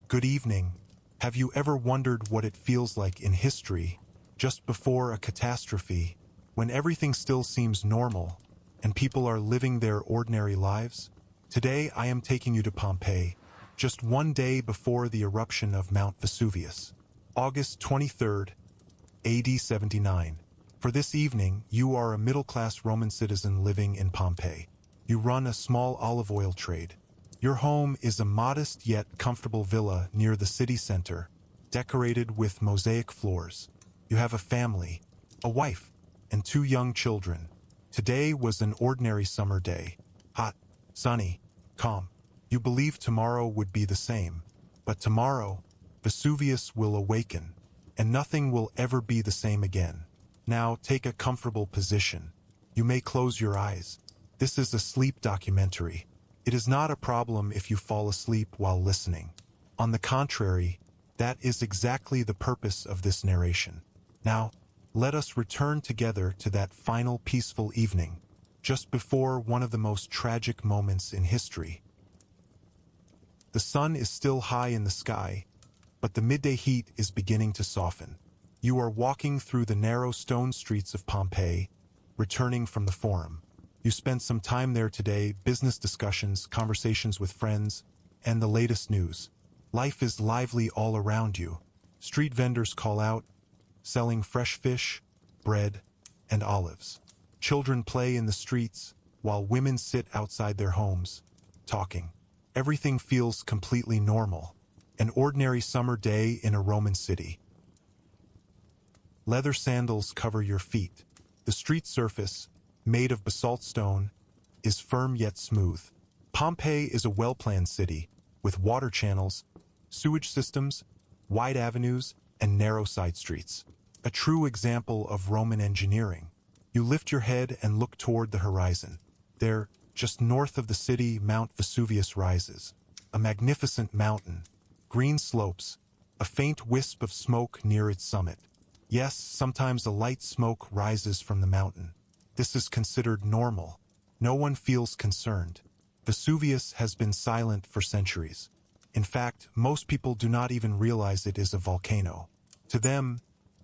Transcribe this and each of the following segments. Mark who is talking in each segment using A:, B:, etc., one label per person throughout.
A: Good evening. Have you ever wondered what it feels like in history, just before a catastrophe, when everything still seems normal, and people are living their ordinary lives? Today I am taking you to Pompeii, just one day before the eruption of Mount Vesuvius, August 23rd, AD 79. For this evening, you are a middle-class Roman citizen living in Pompeii. You run a small olive oil trade. Your home is a modest yet comfortable villa near the city center, decorated with mosaic floors. You have a family, a wife, and 2 young children. Today was an ordinary summer day. Hot, sunny, calm. You believe tomorrow would be the same. But tomorrow, Vesuvius will awaken, and nothing will ever be the same again. Now take a comfortable position. You may close your eyes. This is a sleep documentary. It is not a problem if you fall asleep while listening. On the contrary, that is exactly the purpose of this narration. Now, let us return together to that final peaceful evening, just before one of the most tragic moments in history. The sun is still high in the sky, but the midday heat is beginning to soften. You are walking through the narrow stone streets of Pompeii, returning from the Forum. You spent some time there today, business discussions, conversations with friends, and the latest news. Life is lively all around you. Street vendors call out, selling fresh fish, bread, and olives. Children play in the streets, while women sit outside their homes, talking. Everything feels completely normal. An ordinary summer day in a Roman city. Leather sandals cover your feet. The street surface, made of basalt stone, is firm yet smooth. Pompeii is a well-planned city, with water channels, sewage systems, wide avenues, and narrow side streets. A true example of Roman engineering. You lift your head and look toward the horizon. There, just north of the city, Mount Vesuvius rises. A magnificent mountain. Green slopes, a faint wisp of smoke near its summit. Yes, sometimes a light smoke rises from the mountain. This is considered normal. No one feels concerned. Vesuvius has been silent for centuries. In fact, most people do not even realize it is a volcano. To them,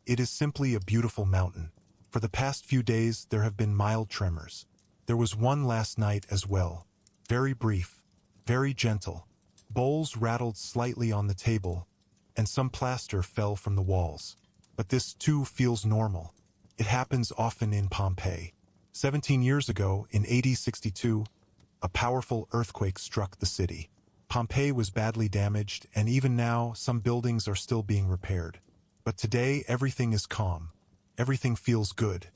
A: it is simply a beautiful mountain. For the past few days, there have been mild tremors. There was one last night as well. Very brief, very gentle. Bowls rattled slightly on the table, and some plaster fell from the walls. But this too feels normal. It happens often in Pompeii. 17 years ago, in AD 62, a powerful earthquake struck the city. Pompeii was badly damaged, and even now, some buildings are still being repaired. But today, everything is calm. Everything feels good.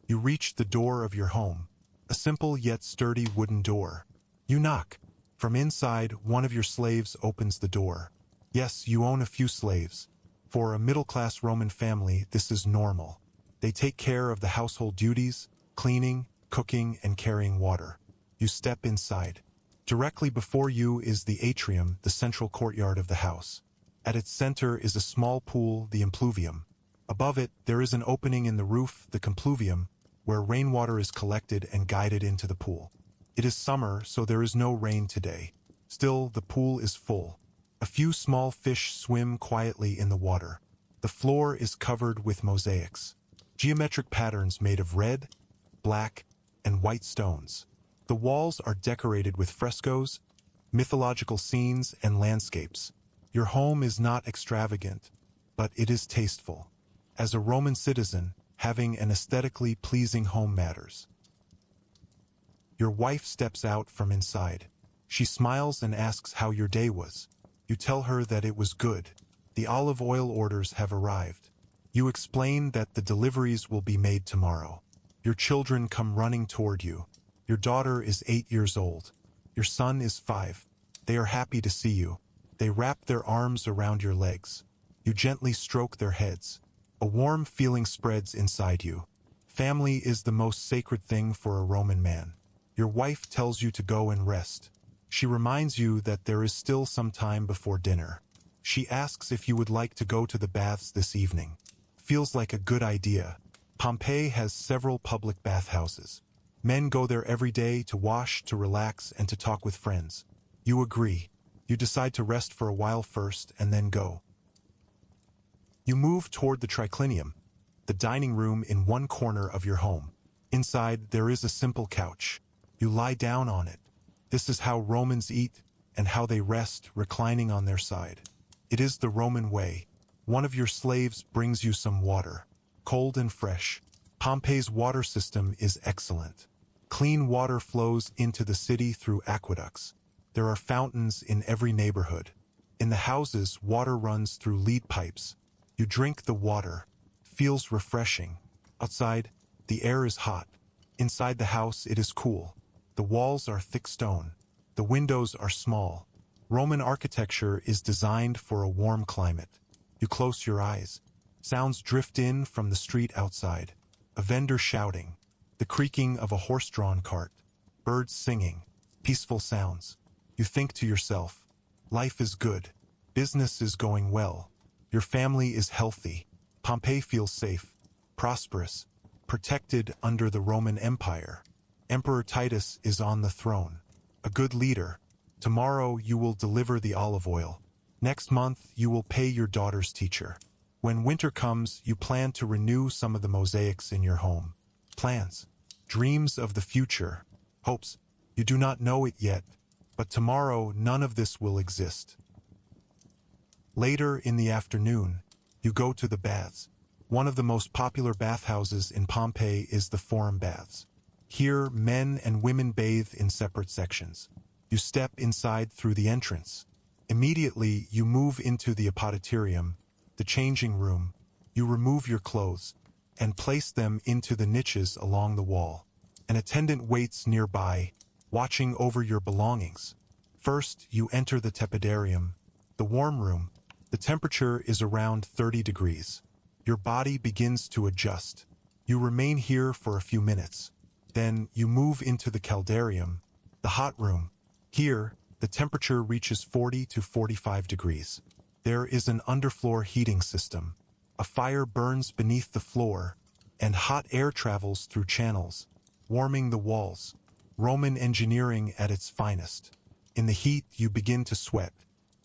A: You reach the door of your home, a simple yet sturdy wooden door. You knock. From inside, one of your slaves opens the door. Yes, you own a few slaves. For a middle-class Roman family, this is normal. They take care of the household duties, cleaning, cooking, and carrying water. You step inside. Directly before you is the atrium, the central courtyard of the house. At its center is a small pool, the impluvium. Above it, there is an opening in the roof, the compluvium, where rainwater is collected and guided into the pool. It is summer, so there is no rain today. Still, the pool is full. A few small fish swim quietly in the water. The floor is covered with mosaics. Geometric patterns made of red, black, and white stones. The walls are decorated with frescoes, mythological scenes, and landscapes. Your home is not extravagant, but it is tasteful. As a Roman citizen, having an aesthetically pleasing home matters. Your wife steps out from inside. She smiles and asks how your day was. You tell her that it was good. The olive oil orders have arrived. You explain that the deliveries will be made tomorrow. Your children come running toward you. Your daughter is 8 years old. Your son is 5. They are happy to see you. They wrap their arms around your legs. You gently stroke their heads. A warm feeling spreads inside you. Family is the most sacred thing for a Roman man. Your wife tells you to go and rest. She reminds you that there is still some time before dinner. She asks if you would like to go to the baths this evening. Feels like a good idea. Pompeii has several public bathhouses. Men go there every day to wash, to relax, and to talk with friends. You agree. You decide to rest for a while first and then go. You move toward the triclinium, the dining room in one corner of your home. Inside, there is a simple couch. You lie down on it. This is how Romans eat and how they rest, reclining on their side. It is the Roman way. One of your slaves brings you some water, cold and fresh. Pompeii's water system is excellent. Clean water flows into the city through aqueducts. There are fountains in every neighborhood. In the houses, water runs through lead pipes. You drink the water. Feels refreshing. Outside, the air is hot. Inside the house, it is cool. The walls are thick stone. The windows are small. Roman architecture is designed for a warm climate. You close your eyes. Sounds drift in from the street outside. A vendor shouting. The creaking of a horse-drawn cart. Birds singing. Peaceful sounds. You think to yourself, life is good. Business is going well. Your family is healthy. Pompeii feels safe, prosperous, protected under the Roman Empire. Emperor Titus is on the throne. A good leader. Tomorrow you will deliver the olive oil. Next month you will pay your daughter's teacher. When winter comes, you plan to renew some of the mosaics in your home. Plans, dreams of the future, hopes. You do not know it yet, but tomorrow none of this will exist. Later in the afternoon, you go to the baths. One of the most popular bathhouses in Pompeii is the Forum Baths. Here, men and women bathe in separate sections. You step inside through the entrance. Immediately, you move into the apoditorium, the changing room. You remove your clothes and place them into the niches along the wall. An attendant waits nearby, watching over your belongings. First, you enter the tepidarium, the warm room. The temperature is around 30 degrees. Your body begins to adjust. You remain here for a few minutes. Then you move into the caldarium, the hot room. Here, the temperature reaches 40 to 45 degrees. There is an underfloor heating system. A fire burns beneath the floor, and hot air travels through channels, warming the walls. Roman engineering at its finest. In the heat, you begin to sweat.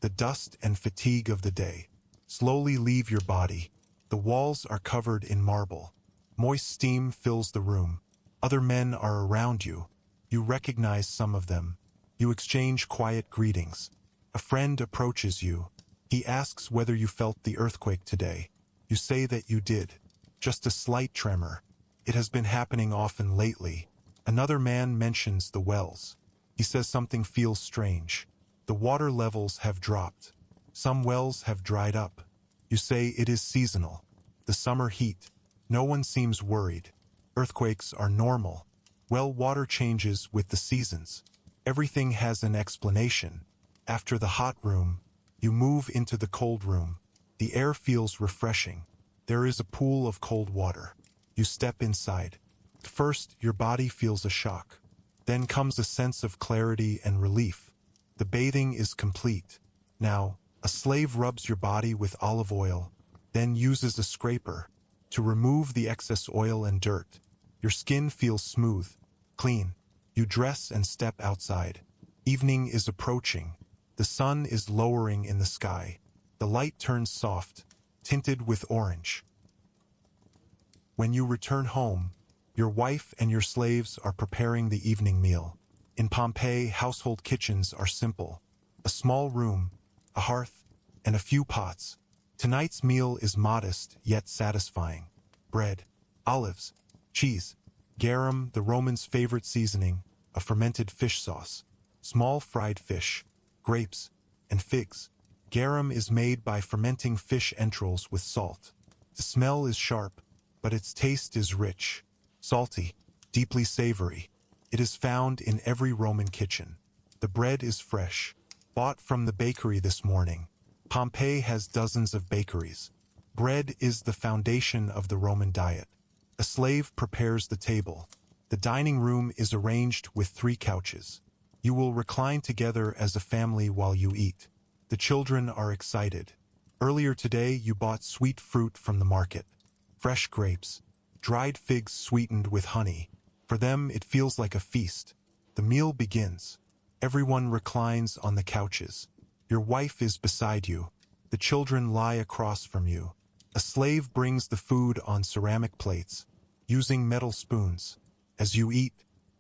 A: The dust and fatigue of the day slowly leave your body. The walls are covered in marble. Moist steam fills the room. Other men are around you. You recognize some of them. You exchange quiet greetings. A friend approaches you. He asks whether you felt the earthquake today. You say that you did. Just a slight tremor. It has been happening often lately. Another man mentions the wells. He says something feels strange. The water levels have dropped. Some wells have dried up. You say it is seasonal. The summer heat. No one seems worried. Earthquakes are normal. Well, water changes with the seasons. Everything has an explanation. After the hot room, you move into the cold room. The air feels refreshing. There is a pool of cold water. You step inside. First, your body feels a shock. Then comes a sense of clarity and relief. The bathing is complete. Now, a slave rubs your body with olive oil, then uses a scraper to remove the excess oil and dirt. Your skin feels smooth, clean. You dress and step outside. Evening is approaching. The sun is lowering in the sky. The light turns soft, tinted with orange. When you return home, your wife and your slaves are preparing the evening meal. In Pompeii, household kitchens are simple. A small room, a hearth, and a few pots. Tonight's meal is modest yet satisfying. Bread, olives, cheese, garum, the Romans' favorite seasoning, a fermented fish sauce, small fried fish, grapes, and figs. Garum is made by fermenting fish entrails with salt. The smell is sharp, but its taste is rich, salty, deeply savory. It is found in every Roman kitchen. The bread is fresh, bought from the bakery this morning. Pompeii has dozens of bakeries. Bread is the foundation of the Roman diet. A slave prepares the table. The dining room is arranged with 3 couches. You will recline together as a family while you eat. The children are excited. Earlier today, you bought sweet fruit from the market. Fresh grapes, dried figs sweetened with honey. For them, it feels like a feast. The meal begins. Everyone reclines on the couches. Your wife is beside you. The children lie across from you. A slave brings the food on ceramic plates, using metal spoons. As you eat,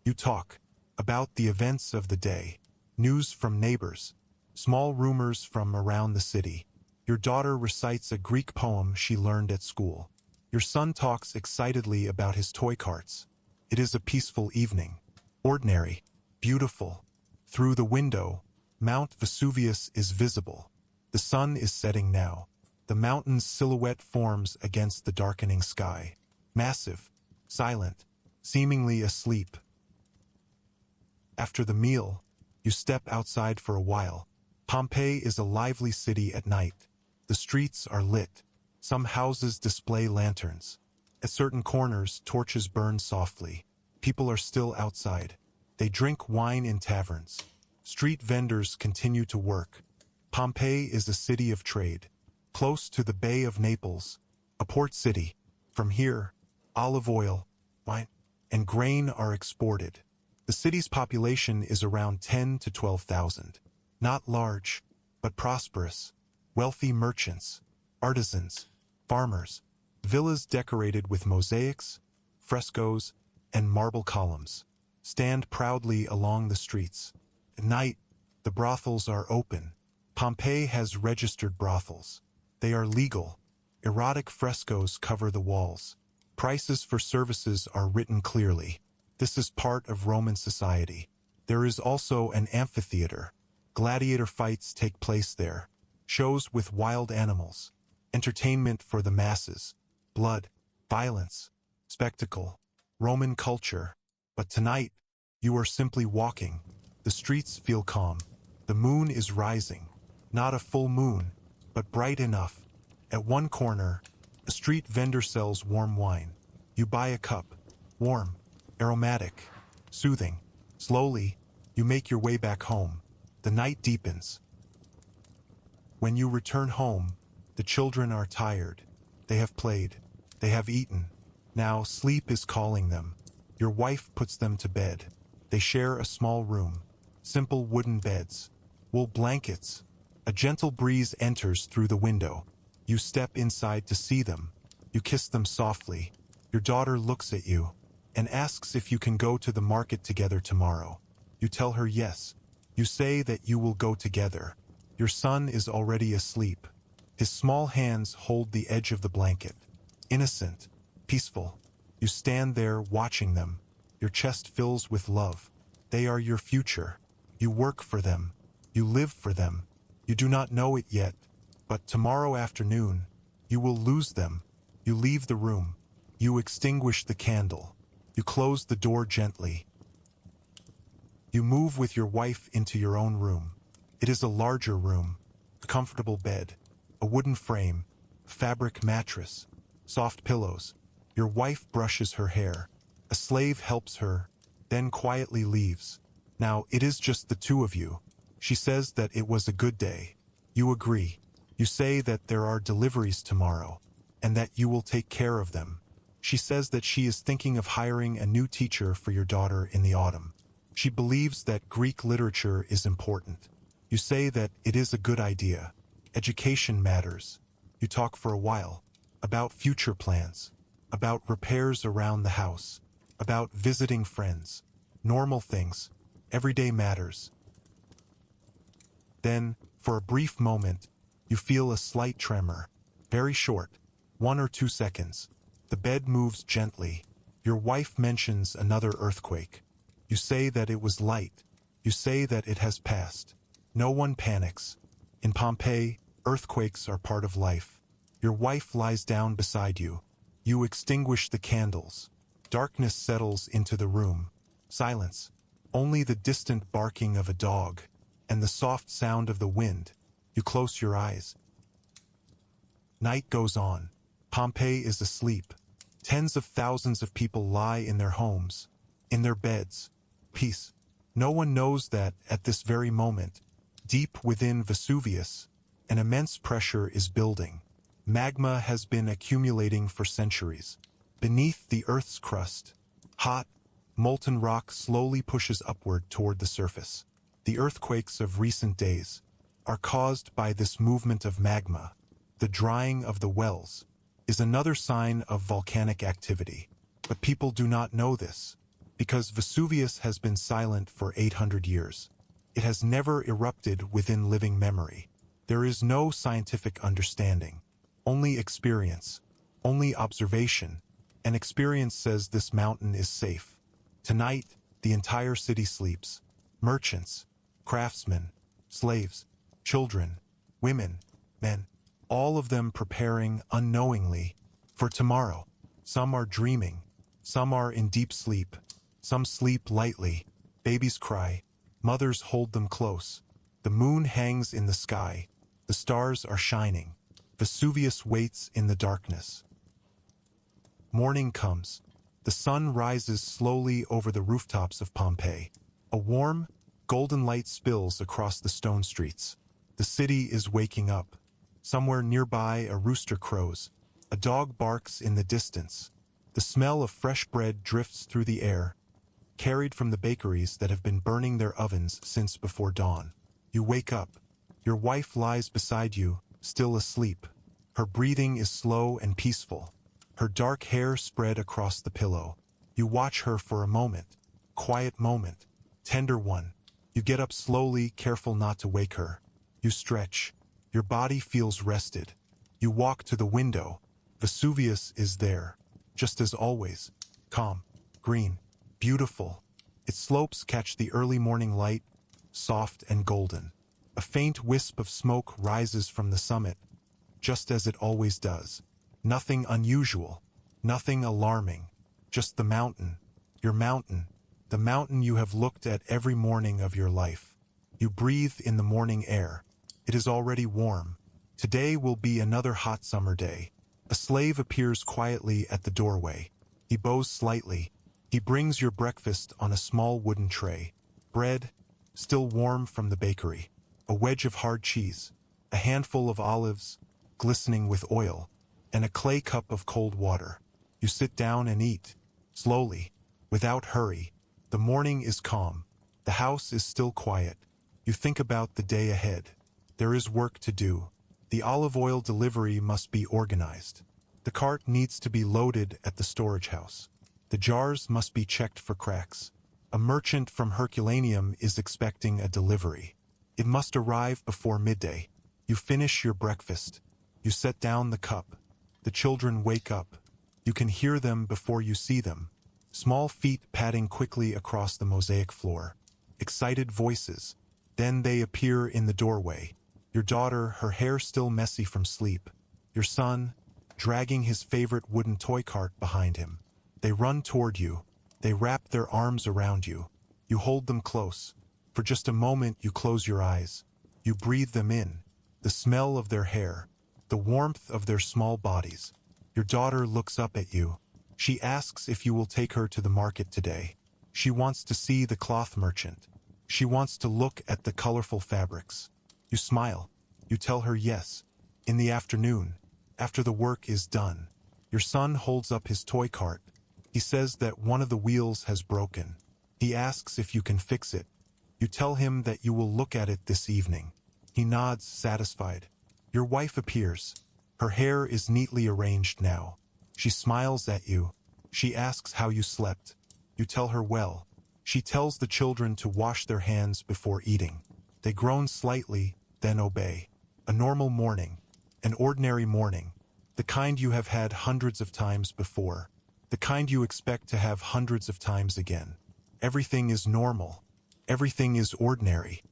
A: you talk about the events of the day, news from neighbors, small rumors from around the city. Your daughter recites a Greek poem she learned at school. Your son talks excitedly about his toy carts. It is a peaceful evening. Ordinary, beautiful. Through the window, Mount Vesuvius is visible. The sun is setting now. The mountain's silhouette forms against the darkening sky. Massive, silent, seemingly asleep. After the meal, you step outside for a while. Pompeii is a lively city at night. The streets are lit. Some houses display lanterns. At certain corners, torches burn softly. People are still outside. They drink wine in taverns. Street vendors continue to work. Pompeii is a city of trade, close to the Bay of Naples, a port city. From here, olive oil, wine, and grain are exported. The city's population is around 10 to 12,000. Not large, but prosperous. Wealthy merchants, artisans, farmers, villas decorated with mosaics, frescoes, and marble columns stand proudly along the streets. At night, the brothels are open. Pompeii has registered brothels. They are legal. Erotic frescoes cover the walls. Prices for services are written clearly. This is part of Roman society. There is also an amphitheater. Gladiator fights take place there. Shows with wild animals. Entertainment for the masses. Blood, violence, spectacle, Roman culture. But tonight, you are simply walking. The streets feel calm. The moon is rising. Not a full moon, but bright enough. At one corner, a street vendor sells warm wine. You buy a cup. Warm, aromatic, soothing. Slowly, you make your way back home. The night deepens. When you return home, the children are tired. They have played. They have eaten. Now sleep is calling them. Your wife puts them to bed. They share a small room. Simple wooden beds. Wool blankets. A gentle breeze enters through the window. You step inside to see them. You kiss them softly. Your daughter looks at you and asks if you can go to the market together tomorrow. You tell her yes. You say that you will go together. Your son is already asleep. His small hands hold the edge of the blanket. Innocent, peaceful. You stand there watching them. Your chest fills with love. They are your future. You work for them. You live for them. You do not know it yet, but tomorrow afternoon, you will lose them. You leave the room. You extinguish the candle. You close the door gently. You move with your wife into your own room. It is a larger room, a comfortable bed, a wooden frame, a fabric mattress, soft pillows. Your wife brushes her hair. A slave helps her, then quietly leaves. Now it is just the two of you. She says that it was a good day. You agree. You say that there are deliveries tomorrow, and that you will take care of them. She says that she is thinking of hiring a new teacher for your daughter in the autumn. She believes that Greek literature is important. You say that it is a good idea. Education matters. You talk for a while about future plans, about repairs around the house, about visiting friends, normal things, everyday matters. Then, for a brief moment, you feel a slight tremor, very short, 1 or 2 seconds. The bed moves gently. Your wife mentions another earthquake. You say that it was light. You say that it has passed. No one panics. In Pompeii, earthquakes are part of life. Your wife lies down beside you. You extinguish the candles. Darkness settles into the room. Silence. Only the distant barking of a dog and the soft sound of the wind. You close your eyes. Night goes on. Pompeii is asleep. Tens of thousands of people lie in their homes, in their beds. Peace. No one knows that, at this very moment, deep within Vesuvius, an immense pressure is building. Magma has been accumulating for centuries. Beneath the Earth's crust, hot, molten rock slowly pushes upward toward the surface. The earthquakes of recent days are caused by this movement of magma. The drying of the wells is another sign of volcanic activity. But people do not know this, because Vesuvius has been silent for 800 years. It has never erupted within living memory. There is no scientific understanding, only experience, only observation, and experience says this mountain is safe. Tonight, the entire city sleeps. Merchants, craftsmen, slaves, children, women, men, all of them preparing unknowingly for tomorrow. Some are dreaming, some are in deep sleep, some sleep lightly. Babies cry, mothers hold them close. The moon hangs in the sky, the stars are shining. Vesuvius waits in the darkness. Morning comes. The sun rises slowly over the rooftops of Pompeii. A warm, golden light spills across the stone streets. The city is waking up. Somewhere nearby, a rooster crows. A dog barks in the distance. The smell of fresh bread drifts through the air, carried from the bakeries that have been burning their ovens since before dawn. You wake up. Your wife lies beside you, still asleep. Her breathing is slow and peaceful. Her dark hair spread across the pillow. You watch her for a moment. Quiet moment. Tender one. You get up slowly, careful not to wake her. You stretch. Your body feels rested. You walk to the window. Vesuvius is there, just as always. Calm, green, beautiful. Its slopes catch the early morning light, soft and golden. A faint wisp of smoke rises from the summit, just as it always does. Nothing unusual, nothing alarming, just the mountain, your mountain, the mountain you have looked at every morning of your life. You breathe in the morning air. It is already warm. Today will be another hot summer day. A slave appears quietly at the doorway. He bows slightly. He brings your breakfast on a small wooden tray. Bread, still warm from the bakery. A wedge of hard cheese. A handful of olives, glistening with oil. And a clay cup of cold water. You sit down and eat, slowly, without hurry. The morning is calm. The house is still quiet. You think about the day ahead. There is work to do. The olive oil delivery must be organized. The cart needs to be loaded at the storage house. The jars must be checked for cracks. A merchant from Herculaneum is expecting a delivery. It must arrive before midday. You finish your breakfast. You set down the cup. The children wake up. You can hear them before you see them. Small feet padding quickly across the mosaic floor. Excited voices. Then they appear in the doorway. Your daughter, her hair still messy from sleep. Your son, dragging his favorite wooden toy cart behind him. They run toward you. They wrap their arms around you. You hold them close. For just a moment you close your eyes. You breathe them in. The smell of their hair. The warmth of their small bodies. Your daughter looks up at you. She asks if you will take her to the market today. She wants to see the cloth merchant. She wants to look at the colorful fabrics. You smile. You tell her yes. In the afternoon, after the work is done, your son holds up his toy cart. He says that one of the wheels has broken. He asks if you can fix it. You tell him that you will look at it this evening. He nods, satisfied. Your wife appears. Her hair is neatly arranged now. She smiles at you. She asks how you slept. You tell her well. She tells the children to wash their hands before eating. They groan slightly, then obey. A normal morning. An ordinary morning. The kind you have had hundreds of times before. The kind you expect to have hundreds of times again. Everything is normal. Everything is ordinary.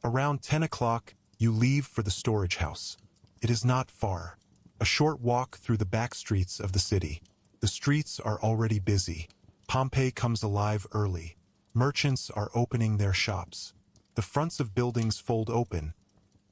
A: Around 10 o'clock, you leave for the storage house. It is not far. A short walk through the back streets of the city. The streets are already busy. Pompeii comes alive early. Merchants are opening their shops. The fronts of buildings fold open,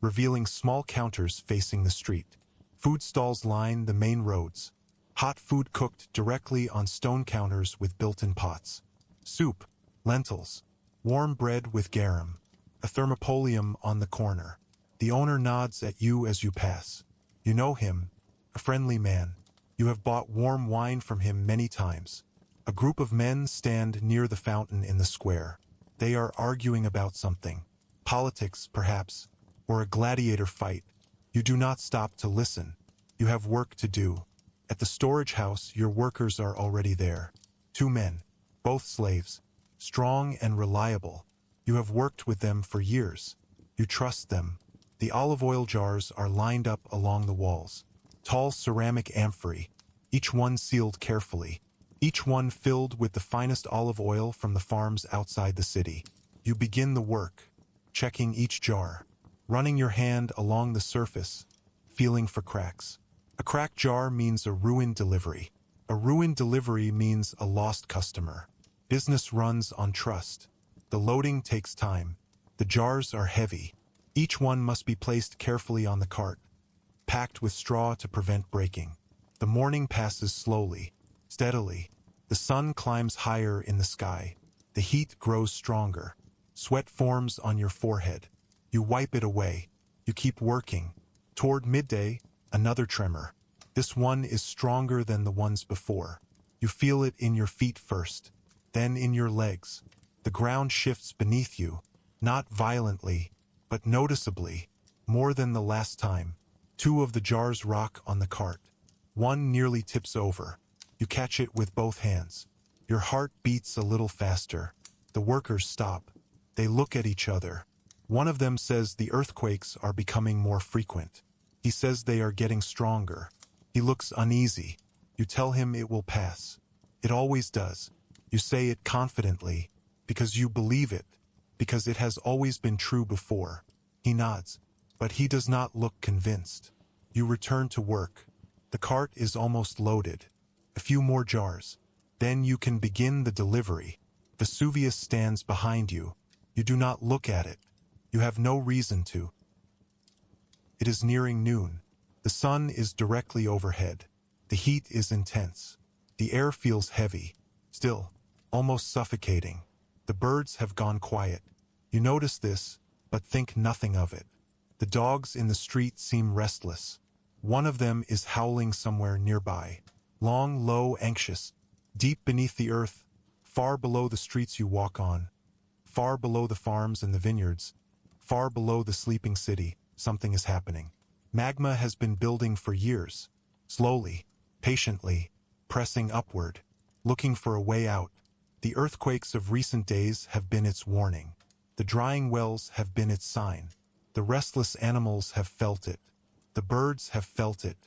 A: revealing small counters facing the street. Food stalls line the main roads. Hot food cooked directly on stone counters with built-in pots. Soup, lentils, warm bread with garum. A thermopolium on the corner. The owner nods at you as you pass. You know him, a friendly man. You have bought warm wine from him many times. A group of men stand near the fountain in the square. They are arguing about something. politics, perhaps, or a gladiator fight. You do not stop to listen. You have work to do. At the storage house, your workers are already there. 2 men, both slaves, strong and reliable. You have worked with them for years. You trust them. The olive oil jars are lined up along the walls. Tall ceramic amphorae, each one sealed carefully. Each one filled with the finest olive oil from the farms outside the city. You begin the work, checking each jar, running your hand along the surface, feeling for cracks. A cracked jar means a ruined delivery. A ruined delivery means a lost customer. Business runs on trust. The loading takes time. The jars are heavy. Each one must be placed carefully on the cart, packed with straw to prevent breaking. The morning passes slowly, steadily. The sun climbs higher in the sky. The heat grows stronger. Sweat forms on your forehead. You wipe it away. You keep working. Toward midday, another tremor. This one is stronger than the ones before. You feel it in your feet first, then in your legs. The ground shifts beneath you, not violently, but noticeably, more than the last time. 2 of the jars rock on the cart. One nearly tips over. You catch it with both hands. Your heart beats a little faster. The workers stop. They look at each other. One of them says the earthquakes are becoming more frequent. He says they are getting stronger. He looks uneasy. You tell him it will pass. It always does. You say it confidently, because you believe it, because it has always been true before. He nods, but he does not look convinced. You return to work. The cart is almost loaded. A few more jars. Then you can begin the delivery. Vesuvius stands behind you. You do not look at it. You have no reason to. It is nearing noon. The sun is directly overhead. The heat is intense. The air feels heavy, still, almost suffocating. The birds have gone quiet. You notice this, but think nothing of it. The dogs in the street seem restless. One of them is howling somewhere nearby. Long, low, anxious, deep beneath the earth, far below the streets you walk on, far below the farms and the vineyards, far below the sleeping city, something is happening. Magma has been building for years, slowly, patiently, pressing upward, looking for a way out. The earthquakes of recent days have been its warning. The drying wells have been its sign. The restless animals have felt it. The birds have felt it.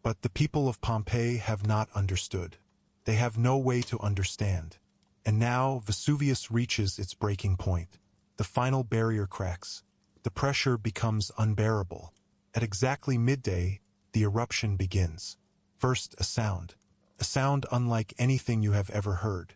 A: But the people of Pompeii have not understood. They have no way to understand. And now Vesuvius reaches its breaking point. The final barrier cracks. The pressure becomes unbearable. At exactly midday, the eruption begins. First, a sound unlike anything you have ever heard.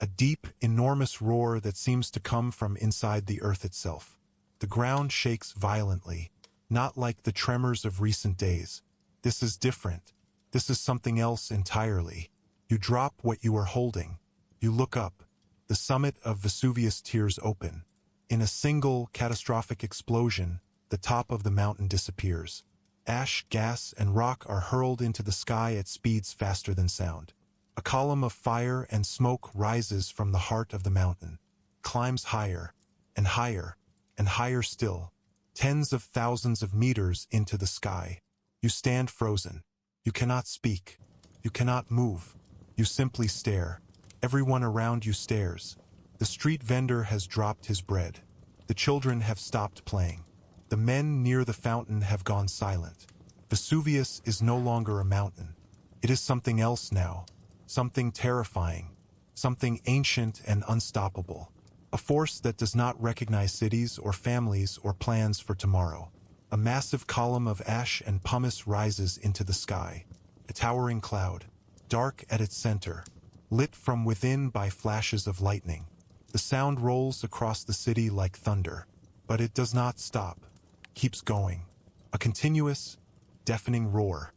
A: A deep, enormous roar that seems to come from inside the earth itself. The ground shakes violently, not like the tremors of recent days. This is different. This is something else entirely. You drop what you are holding. You look up. The summit of Vesuvius tears open. In a single, catastrophic explosion, the top of the mountain disappears. Ash, gas, and rock are hurled into the sky at speeds faster than sound. A column of fire and smoke rises from the heart of the mountain, climbs higher, and higher, and higher still, tens of thousands of meters into the sky. You stand frozen. You cannot speak. You cannot move. You simply stare. Everyone around you stares. The street vendor has dropped his bread. The children have stopped playing. The men near the fountain have gone silent. Vesuvius is no longer a mountain. It is something else now. Something terrifying. Something ancient and unstoppable. A force that does not recognize cities or families or plans for tomorrow. A massive column of ash and pumice rises into the sky. A towering cloud, dark at its center, lit from within by flashes of lightning. The sound rolls across the city like thunder, but it does not stop. Keeps going. A continuous, deafening roar.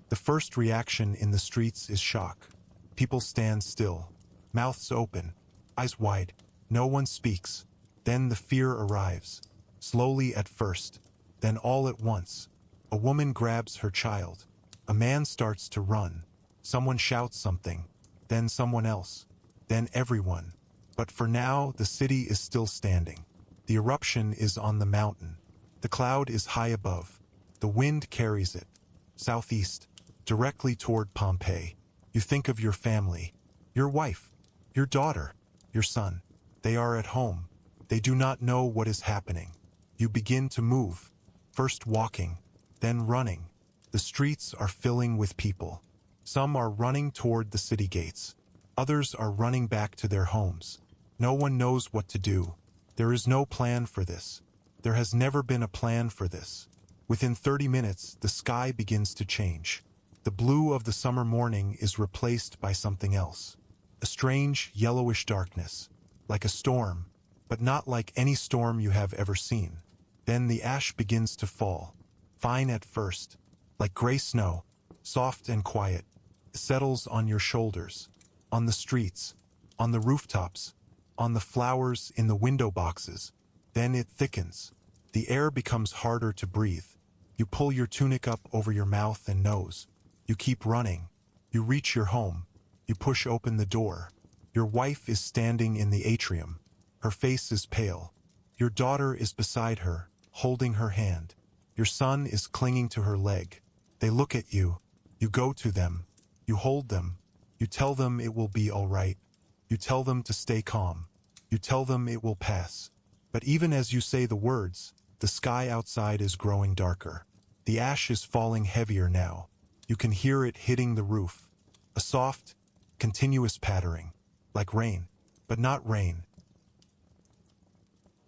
A: The first reaction in the streets is shock. People stand still, mouths open, eyes wide. No one speaks. Then the fear arrives. Slowly at first, then all at once. A woman grabs her child. A man starts to run. Someone shouts something. Then someone else. Then everyone. But for now, the city is still standing. The eruption is on the mountain. The cloud is high above. The wind carries it. Southeast, directly toward Pompeii. You think of your family, your wife, your daughter, your son. They are at home. They do not know what is happening. You begin to move, first walking, then running. The streets are filling with people. Some are running toward the city gates. Others are running back to their homes. No one knows what to do. There is no plan for this. There has never been a plan for this. Within 30 minutes, the sky begins to change. The blue of the summer morning is replaced by something else. A strange, yellowish darkness, like a storm, but not like any storm you have ever seen. Then the ash begins to fall, fine at first, like gray snow, soft and quiet. It settles on your shoulders, on the streets, on the rooftops, on the flowers in the window boxes. Then it thickens. The air becomes harder to breathe. You pull your tunic up over your mouth and nose. You keep running. You reach your home. You push open the door. Your wife is standing in the atrium. Her face is pale. Your daughter is beside her, holding her hand. Your son is clinging to her leg. They look at you. You go to them. You hold them. You tell them it will be all right. You tell them to stay calm. You tell them it will pass. But even as you say the words, the sky outside is growing darker. The ash is falling heavier now. You can hear it hitting the roof. A soft, continuous pattering, like rain, but not rain.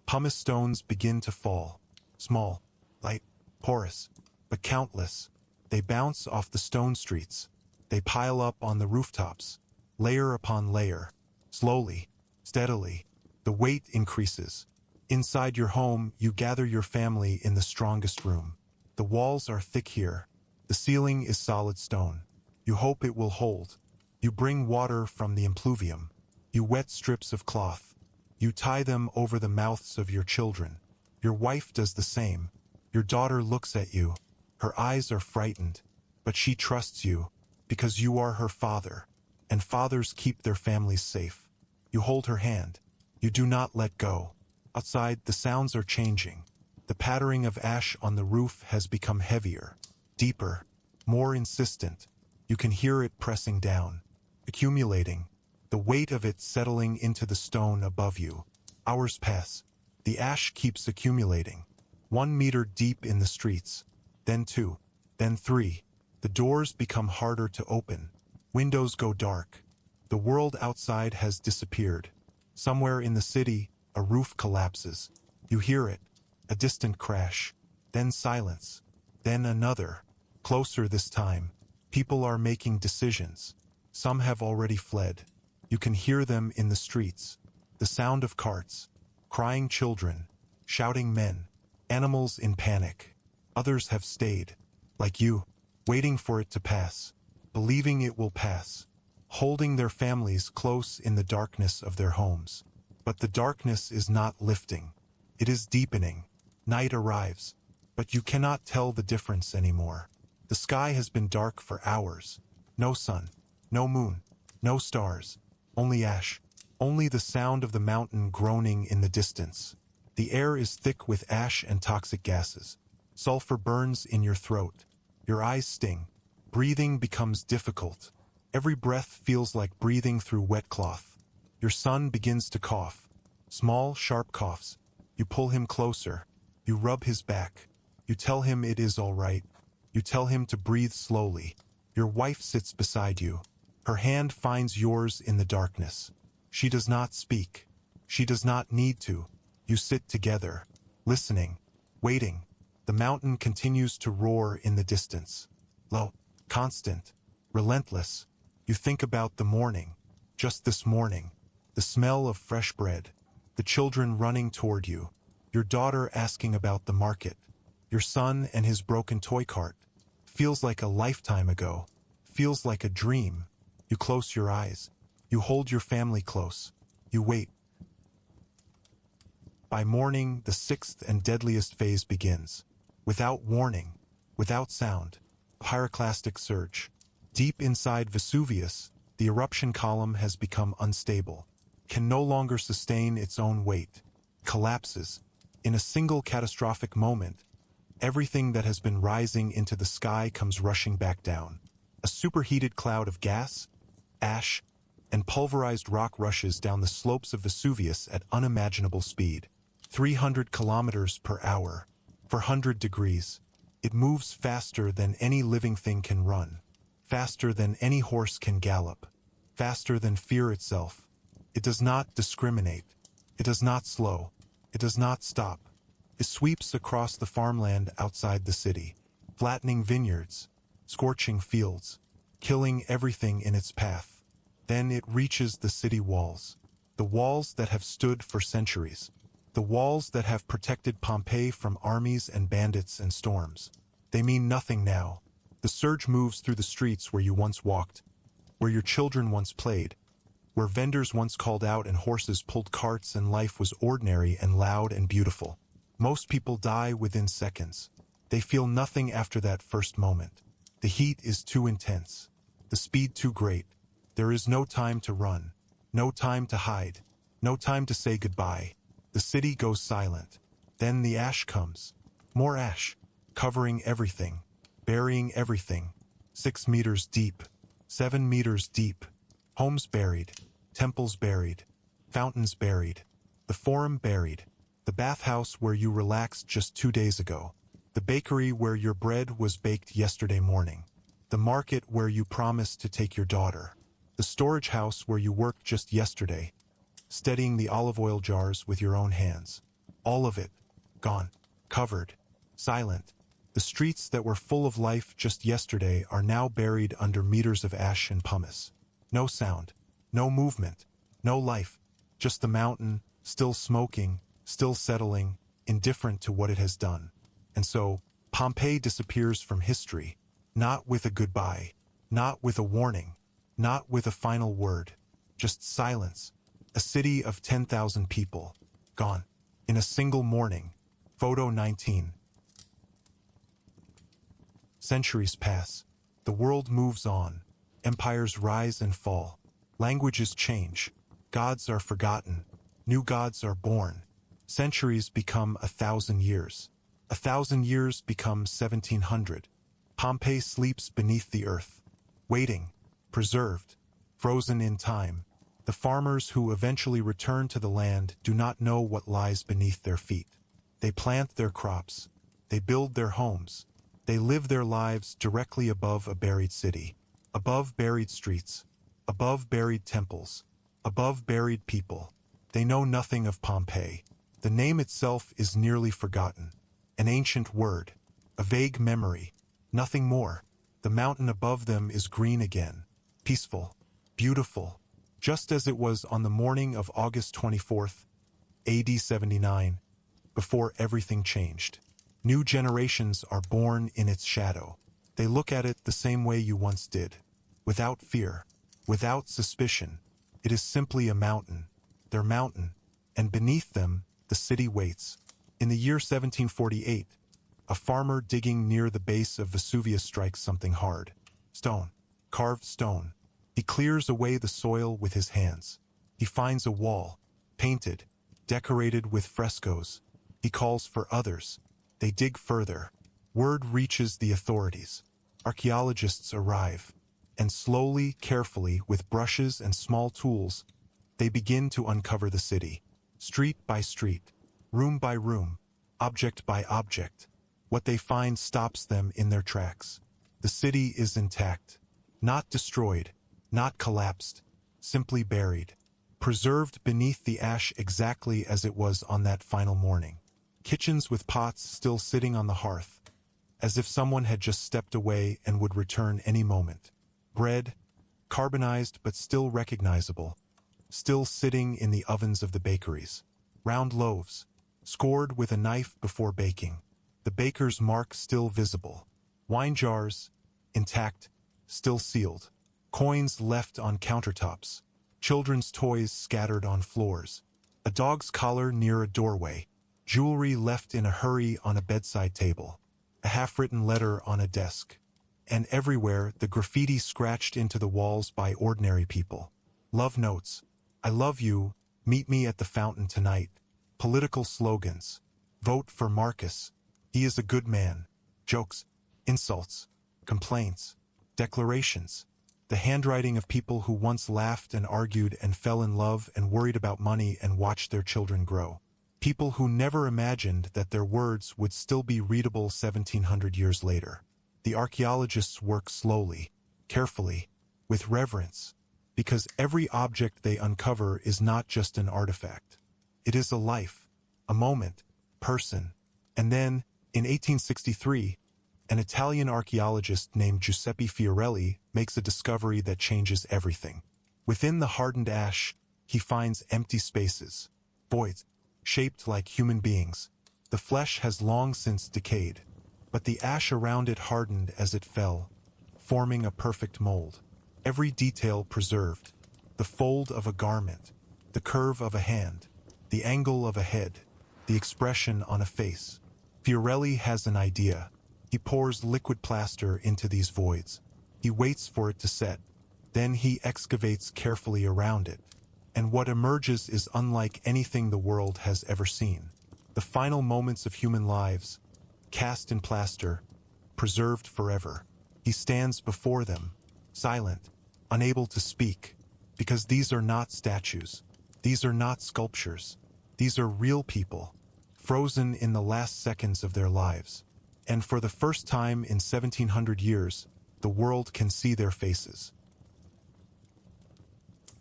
A: Pumice stones begin to fall. Small, light, porous, but countless. They bounce off the stone streets. They pile up on the rooftops, layer upon layer. Slowly, steadily, the weight increases. Inside your home, you gather your family in the strongest room. The walls are thick here. The ceiling is solid stone. You hope it will hold. You bring water from the impluvium. You wet strips of cloth. You tie them over the mouths of your children. Your wife does the same. Your daughter looks at you. Her eyes are frightened, but she trusts you, because you are her father, and fathers keep their families safe. You hold her hand. You do not let go. Outside, the sounds are changing. The pattering of ash on the roof has become heavier, deeper, more insistent. You can hear it pressing down, accumulating, the weight of it settling into the stone above you. Hours pass. The ash keeps accumulating. 1 meter deep in the streets, then 2, then 3. The doors become harder to open. Windows go dark. The world outside has disappeared. Somewhere in the city, a roof collapses. You hear it, a distant crash, then silence, then another. Closer this time. People are making decisions. Some have already fled. You can hear them in the streets. The sound of carts, crying children, shouting men, animals in panic. Others have stayed, like you, waiting for it to pass, believing it will pass, holding their families close in the darkness of their homes. But the darkness is not lifting. It is deepening. Night arrives, but you cannot tell the difference anymore. The sky has been dark for hours. No sun, no moon, no stars, only ash, only the sound of the mountain groaning in the distance. The air is thick with ash and toxic gases. Sulfur burns in your throat. Your eyes sting. Breathing becomes difficult. Every breath feels like breathing through wet cloth. Your son begins to cough. Small, sharp coughs. You pull him closer. You rub his back. You tell him it is all right. You tell him to breathe slowly. Your wife sits beside you. Her hand finds yours in the darkness. She does not speak. She does not need to. You sit together, listening, waiting. The mountain continues to roar in the distance. Low, constant, relentless. You think about the morning, just this morning. The smell of fresh bread. The children running toward you. Your daughter asking about the market. Your son and his broken toy cart. Feels like a lifetime ago. Feels like a dream. You close your eyes. You hold your family close. You wait. By morning, the sixth and deadliest phase begins. Without warning, without sound, pyroclastic surge. Deep inside Vesuvius, the eruption column has become unstable, can no longer sustain its own weight, collapses, In a single catastrophic moment, everything that has been rising into the sky comes rushing back down. A superheated cloud of gas, ash, and pulverized rock rushes down the slopes of Vesuvius at unimaginable speed. 300 kilometers per hour, 400 degrees. It moves faster than any living thing can run, faster than any horse can gallop, faster than fear itself. It does not discriminate. It does not slow. It does not stop. It sweeps across the farmland outside the city, flattening vineyards, scorching fields, killing everything in its path. Then it reaches the city walls, the walls that have stood for centuries, the walls that have protected Pompeii from armies and bandits and storms. They mean nothing now. The surge moves through the streets where you once walked, where your children once played, where vendors once called out and horses pulled carts and life was ordinary and loud and beautiful. Most people die within seconds. They feel nothing after that first moment. The heat is too intense, the speed too great. There is no time to run, no time to hide, no time to say goodbye. The city goes silent. Then the ash comes. More ash, covering everything, burying everything. 6 meters deep, 7 meters deep. Homes buried, temples buried, fountains buried, the forum buried, the bathhouse where you relaxed just 2 days ago, the bakery where your bread was baked yesterday morning, the market where you promised to take your daughter, the storage house where you worked just yesterday, steadying the olive oil jars with your own hands. All of it, gone, covered, silent. The streets that were full of life just yesterday are now buried under meters of ash and pumice. No sound, no movement, no life, just the mountain, still smoking, still settling, indifferent to what it has done. And so, Pompeii disappears from history, not with a goodbye, not with a warning, not with a final word, just silence. A city of 10,000 people, gone, in a single morning. Photo 19. Centuries pass. The world moves on. Empires rise and fall. Languages change. Gods are forgotten. New gods are born. Centuries become 1,000 years. 1,000 years become 1,700. Pompeii sleeps beneath the earth, waiting, preserved, frozen in time. The farmers who eventually return to the land do not know what lies beneath their feet. They plant their crops. They build their homes. They live their lives directly above a buried city, above buried streets, above buried temples, above buried people. They know nothing of Pompeii. The name itself is nearly forgotten. An ancient word, a vague memory, nothing more. The mountain above them is green again, peaceful, beautiful, just as it was on the morning of August 24th, AD 79, before everything changed. New generations are born in its shadow. They look at it the same way you once did, without fear, without suspicion. It is simply a mountain, their mountain, and beneath them, the city waits. In the year 1748, a farmer digging near the base of Vesuvius strikes something hard. Stone, carved stone. He clears away the soil with his hands. He finds a wall, painted, decorated with frescoes. He calls for others. They dig further. Word reaches the authorities. Archaeologists arrive. And slowly, carefully, with brushes and small tools, they begin to uncover the city. Street by street, room by room, object by object. What they find stops them in their tracks. The city is intact, not destroyed, not collapsed, simply buried, preserved beneath the ash exactly as it was on that final morning. Kitchens with pots still sitting on the hearth, as if someone had just stepped away and would return any moment. Bread, carbonized but still recognizable, still sitting in the ovens of the bakeries. Round loaves, scored with a knife before baking. The baker's mark still visible. Wine jars, intact, still sealed. Coins left on countertops. Children's toys scattered on floors. A dog's collar near a doorway. Jewelry left in a hurry on a bedside table. A half-written letter on a desk. And everywhere, the graffiti scratched into the walls by ordinary people. Love notes. I love you. Meet me at the fountain tonight. Political slogans. Vote for Marcus. He is a good man. Jokes, insults, complaints, declarations. The handwriting of people who once laughed and argued and fell in love and worried about money and watched their children grow. People who never imagined that their words would still be readable 1700 years later. The archaeologists work slowly, carefully, with reverence, because every object they uncover is not just an artifact. It is a life, a moment, person. And then, in 1863, an Italian archaeologist named Giuseppe Fiorelli makes a discovery that changes everything. Within the hardened ash, he finds empty spaces, voids, shaped like human beings. The flesh has long since decayed, but the ash around it hardened as it fell, forming a perfect mold. Every detail preserved: the fold of a garment, the curve of a hand, the angle of a head, the expression on a face. Fiorelli has an idea. He pours liquid plaster into these voids. He waits for it to set. Then he excavates carefully around it. And what emerges is unlike anything the world has ever seen. The final moments of human lives, cast in plaster, preserved forever. He stands before them, silent, unable to speak, because these are not statues. These are not sculptures. These are real people, frozen in the last seconds of their lives. And for the first time in 1700 years, the world can see their faces.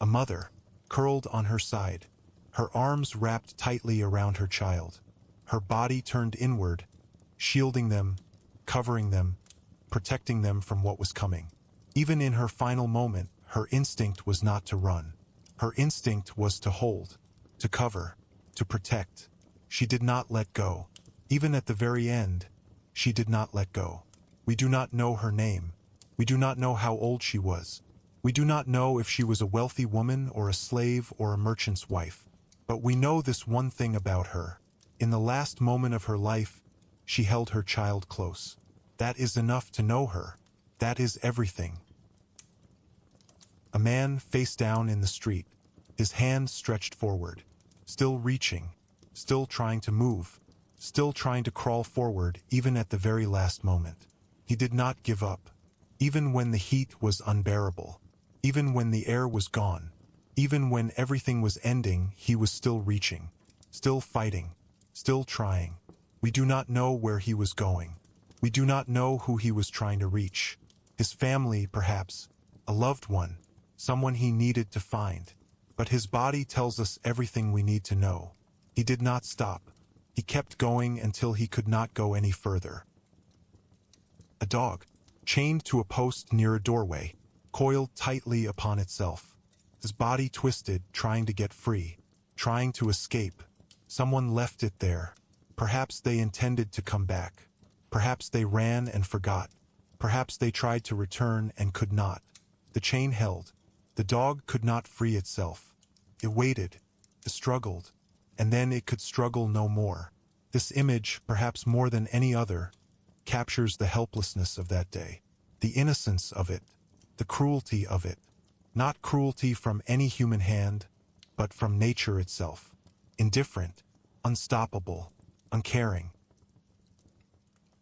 A: A mother, curled on her side, her arms wrapped tightly around her child, her body turned inward, shielding them, covering them, protecting them from what was coming. Even in her final moment, her instinct was not to run. Her instinct was to hold, to cover, to protect. She did not let go. Even at the very end, she did not let go. We do not know her name. We do not know how old she was. We do not know if she was a wealthy woman or a slave or a merchant's wife. But we know this one thing about her. In the last moment of her life, she held her child close. That is enough to know her. That is everything. A man face down in the street, his hand stretched forward, still reaching, still trying to move, still trying to crawl forward even at the very last moment. He did not give up. Even when the heat was unbearable, even when the air was gone, even when everything was ending, he was still reaching, still fighting, still trying. We do not know where he was going. We do not know who he was trying to reach. His family, perhaps, a loved one, someone he needed to find. But his body tells us everything we need to know. He did not stop. He kept going until he could not go any further. A dog, chained to a post near a doorway, coiled tightly upon itself. His body twisted, trying to get free, trying to escape. Someone left it there. Perhaps they intended to come back. Perhaps they ran and forgot. Perhaps they tried to return and could not. The chain held. The dog could not free itself. It waited. It struggled. And then it could struggle no more. This image, perhaps more than any other, captures the helplessness of that day, the innocence of it, the cruelty of it. Not cruelty from any human hand, but from nature itself. Indifferent, unstoppable, uncaring.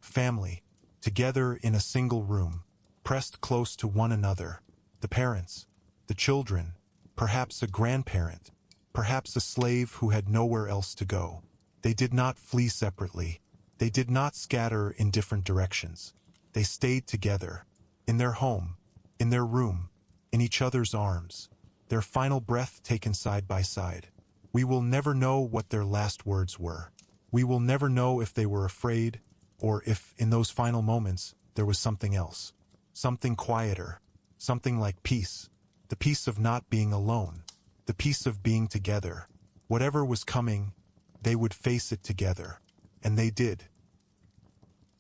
A: Family, together in a single room, pressed close to one another. The parents, the children, perhaps a grandparent, perhaps a slave who had nowhere else to go. They did not flee separately. They did not scatter in different directions. They stayed together, in their home, in their room, in each other's arms, their final breath taken side by side. We will never know what their last words were. We will never know if they were afraid, or if, in those final moments, there was something else. Something quieter, something like peace. The peace of not being alone, the peace of being together. Whatever was coming, they would face it together. And they did.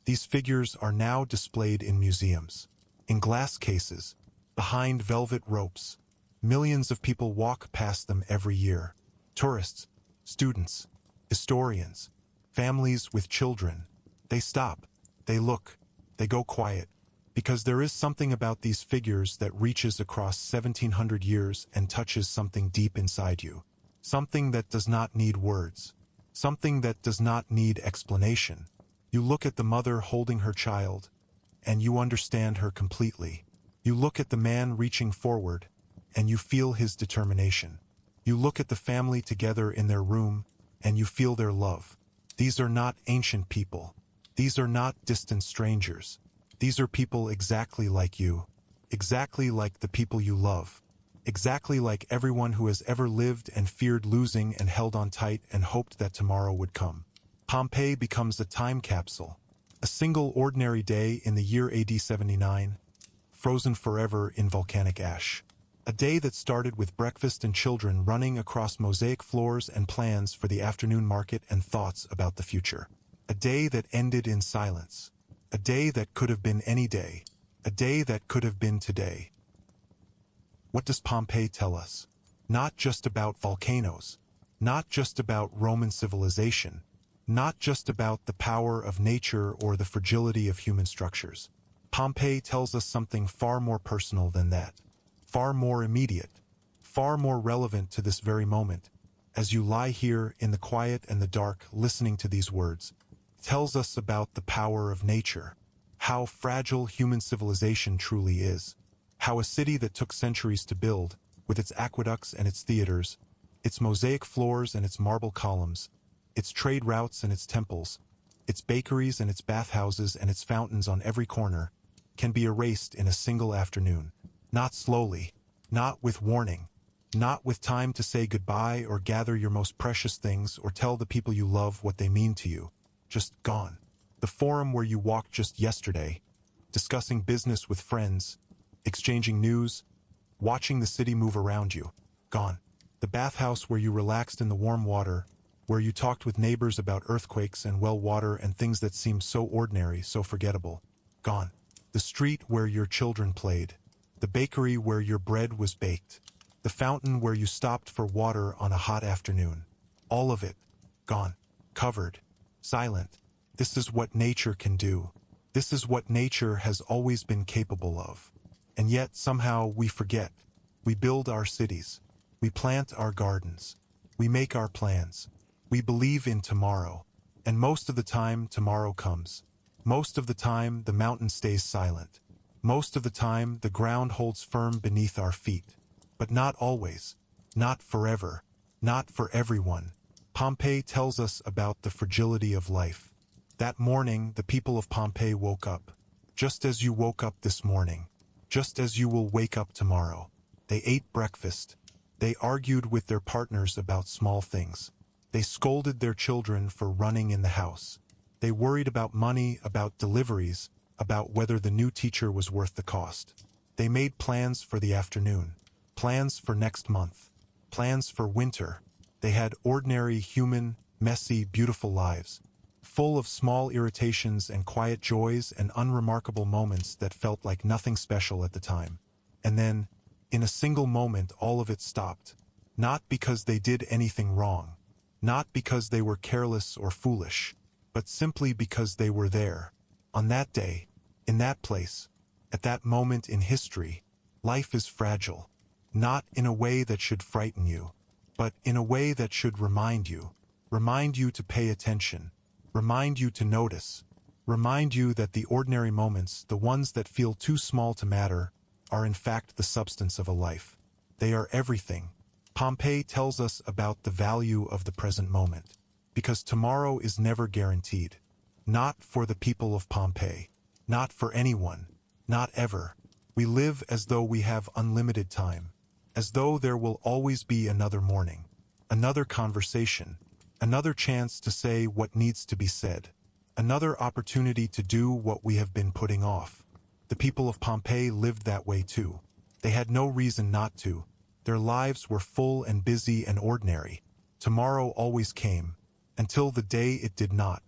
A: These figures are now displayed in museums, in glass cases, behind velvet ropes. Millions of people walk past them every year. Tourists, students, historians, families with children. They stop, they look, they go quiet, because there is something about these figures that reaches across 1700 years and touches something deep inside you. Something that does not need words. something that does not need explanation. You look at the mother holding her child, and you understand her completely. You look at the man reaching forward, and you feel his determination. You look at the family together in their room, and you feel their love. These are not ancient people. These are not distant strangers. These are people exactly like you, exactly like the people you love, exactly like everyone who has ever lived and feared losing and held on tight and hoped that tomorrow would come. Pompeii becomes a time capsule, a single ordinary day in the year AD 79, frozen forever in volcanic ash. A day that started with breakfast and children running across mosaic floors and plans for the afternoon market and thoughts about the future. A day that ended in silence. A day that could have been any day. A day that could have been today. What does Pompeii tell us? Not just about volcanoes. Not just about Roman civilization. Not just about the power of nature or the fragility of human structures. Pompeii tells us something far more personal than that. Far more immediate, far more relevant to this very moment, as you lie here in the quiet and the dark listening to these words, tells us about the power of nature, how fragile human civilization truly is, how a city that took centuries to build, with its aqueducts and its theaters, its mosaic floors and its marble columns, its trade routes and its temples, its bakeries and its bathhouses and its fountains on every corner, can be erased in a single afternoon. Not slowly, not with warning, not with time to say goodbye or gather your most precious things or tell the people you love what they mean to you. Just gone. The forum where you walked just yesterday, discussing business with friends, exchanging news, watching the city move around you. Gone. The bathhouse where you relaxed in the warm water, where you talked with neighbors about earthquakes and well water and things that seemed so ordinary, so forgettable. Gone. The street where your children played. The bakery where your bread was baked, the fountain where you stopped for water on a hot afternoon. All of it, gone, covered, silent. This is what nature can do. This is what nature has always been capable of. And yet somehow we forget. We build our cities. We plant our gardens. We make our plans. We believe in tomorrow. And most of the time, tomorrow comes. Most of the time, the mountain stays silent. Most of the time, the ground holds firm beneath our feet. But not always. Not forever. Not for everyone. Pompeii tells us about the fragility of life. That morning, the people of Pompeii woke up. Just as you woke up this morning. Just as you will wake up tomorrow. They ate breakfast. They argued with their partners about small things. They scolded their children for running in the house. They worried about money, about deliveries, about whether the new teacher was worth the cost. They made plans for the afternoon, plans for next month, plans for winter. They had ordinary, human, messy, beautiful lives, full of small irritations and quiet joys and unremarkable moments that felt like nothing special at the time. And then, in a single moment, all of it stopped. Not because they did anything wrong, not because they were careless or foolish, but simply because they were there. On that day, in that place, at that moment in history, life is fragile, not in a way that should frighten you, but in a way that should remind you to pay attention, remind you to notice, remind you that the ordinary moments, the ones that feel too small to matter, are in fact the substance of a life. They are everything. Pompeii tells us about the value of the present moment, because tomorrow is never guaranteed. Not for the people of Pompeii. Not for anyone. Not ever. We live as though we have unlimited time. As though there will always be another morning. Another conversation. Another chance to say what needs to be said. Another opportunity to do what we have been putting off. The people of Pompeii lived that way too. They had no reason not to. Their lives were full and busy and ordinary. Tomorrow always came, until the day it did not.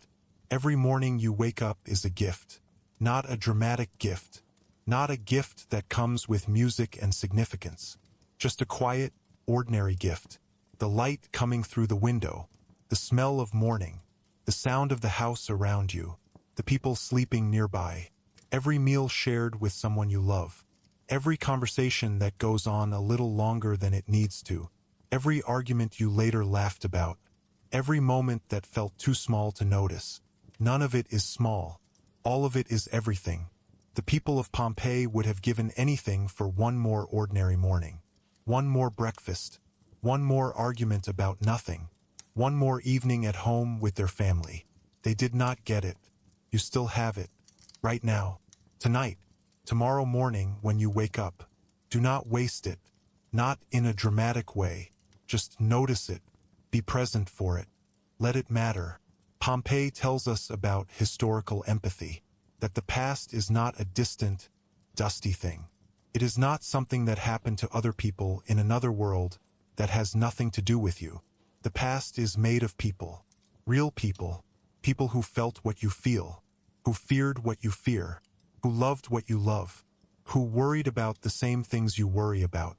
A: Every morning you wake up is a gift. Not a dramatic gift. Not a gift that comes with music and significance. Just a quiet, ordinary gift. The light coming through the window. The smell of morning. The sound of the house around you. The people sleeping nearby. Every meal shared with someone you love. Every conversation that goes on a little longer than it needs to. Every argument you later laughed about. Every moment that felt too small to notice. None of it is small. All of it is everything. The people of Pompeii would have given anything for one more ordinary morning. One more breakfast. One more argument about nothing. One more evening at home with their family. They did not get it. You still have it. Right now. Tonight. Tomorrow morning when you wake up. Do not waste it. Not in a dramatic way. Just notice it. Be present for it. Let it matter. Pompeii tells us about historical empathy. That the past is not a distant, dusty thing. It is not something that happened to other people in another world that has nothing to do with you. The past is made of people. Real people. People who felt what you feel. Who feared what you fear. Who loved what you love. Who worried about the same things you worry about.